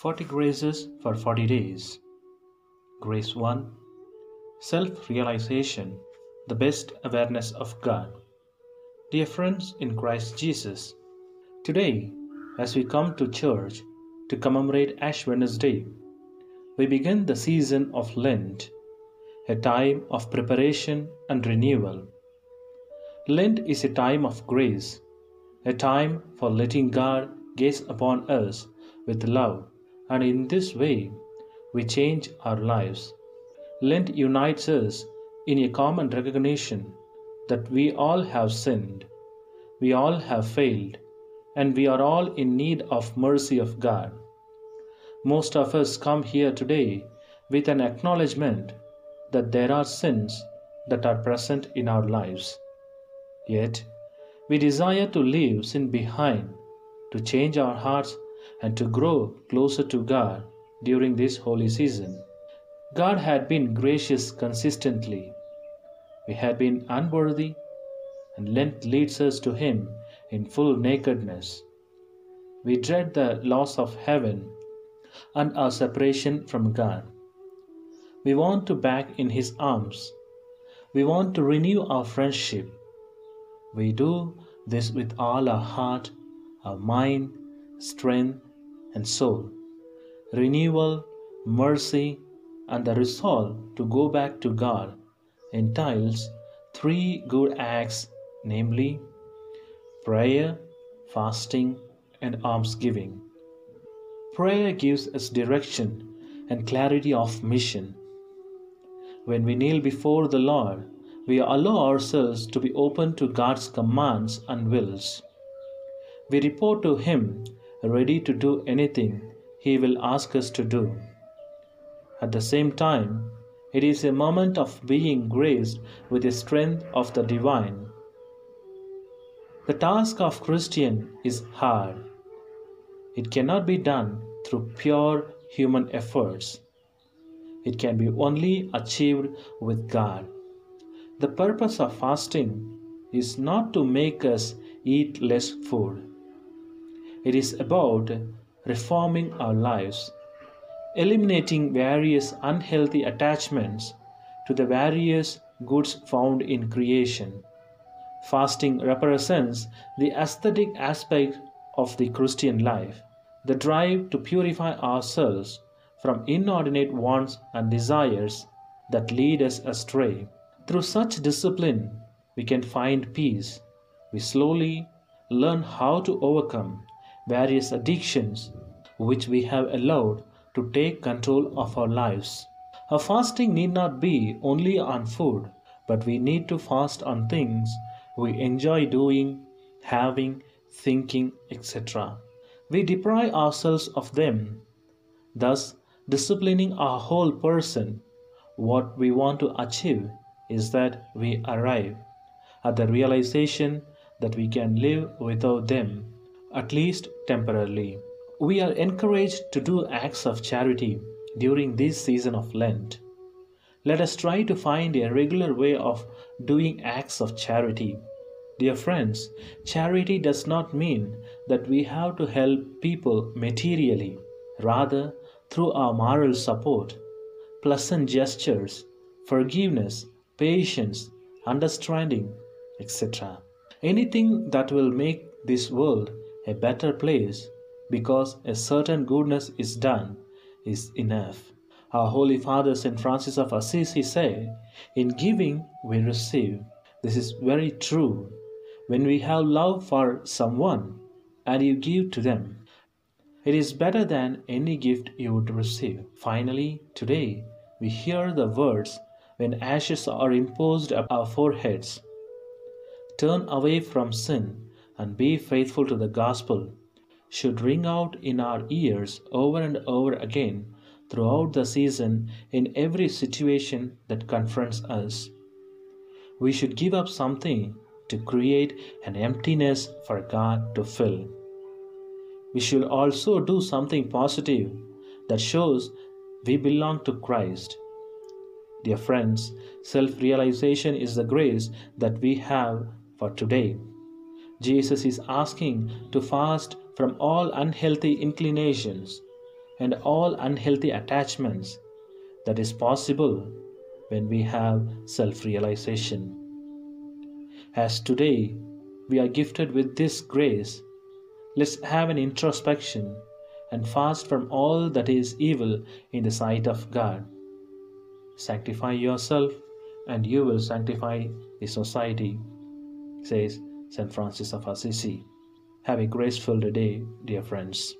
40 Graces for 40 Days. Grace 1. Self-realization, the best awareness of God. Dear friends in Christ Jesus, today, as we come to church to commemorate Ash Wednesday, we begin the season of Lent, a time of preparation and renewal. Lent is a time of grace, a time for letting God gaze upon us with love, and in this way, we change our lives. Lent unites us in a common recognition that we all have sinned, we all have failed, and we are all in need of mercy of God. Most of us come here today with an acknowledgement that there are sins that are present in our lives. Yet, we desire to leave sin behind, to change our hearts, and to grow closer to God during this holy season. God had been gracious consistently. We had been unworthy, and Lent leads us to Him in full nakedness. We dread the loss of heaven and our separation from God. We want to back in His arms. We want to renew our friendship. We do this with all our heart, our mind, strength, and soul. Renewal, mercy, and the resolve to go back to God entails three good acts, namely prayer, fasting, and almsgiving. Prayer gives us direction and clarity of mission. When we kneel before the Lord, we allow ourselves to be open to God's commands and wills. We report to Him, ready to do anything He will ask us to do. At the same time, it is a moment of being graced with the strength of the divine. The task of Christian is hard. It cannot be done through pure human efforts. It can be only achieved with God. The purpose of fasting is not to make us eat less food. It is about reforming our lives, eliminating various unhealthy attachments to the various goods found in creation. Fasting represents the aesthetic aspect of the Christian life, the drive to purify ourselves from inordinate wants and desires that lead us astray. Through such discipline, we can find peace. We slowly learn how to overcome various addictions which we have allowed to take control of our lives. Our fasting need not be only on food, but we need to fast on things we enjoy doing, having, thinking, etc. We deprive ourselves of them, thus disciplining our whole person. What we want to achieve is that we arrive at the realization that we can live without them, at least temporarily. We are encouraged to do acts of charity during this season of Lent. Let us try to find a regular way of doing acts of charity. Dear friends, charity does not mean that we have to help people materially. Rather, through our moral support, pleasant gestures, forgiveness, patience, understanding, etc. Anything that will make this world a better place because a certain goodness is done is enough. Our Holy Father St. Francis of Assisi said, "In giving we receive." This is very true. When we have love for someone and you give to them, it is better than any gift you would receive. Finally, today we hear the words when ashes are imposed upon our foreheads. Turn away from sin and be faithful to the gospel should ring out in our ears over and over again throughout the season in every situation that confronts us. We should give up something to create an emptiness for God to fill. We should also do something positive that shows we belong to Christ. Dear friends, self-realization is the grace that we have for today. Jesus is asking to fast from all unhealthy inclinations and all unhealthy attachments that is possible when we have self realization. As today we are gifted with this grace, let's have an introspection and fast from all that is evil in the sight of God. Sanctify yourself, and you will sanctify the society, says St. Francis of Assisi. Have a graceful day, dear friends.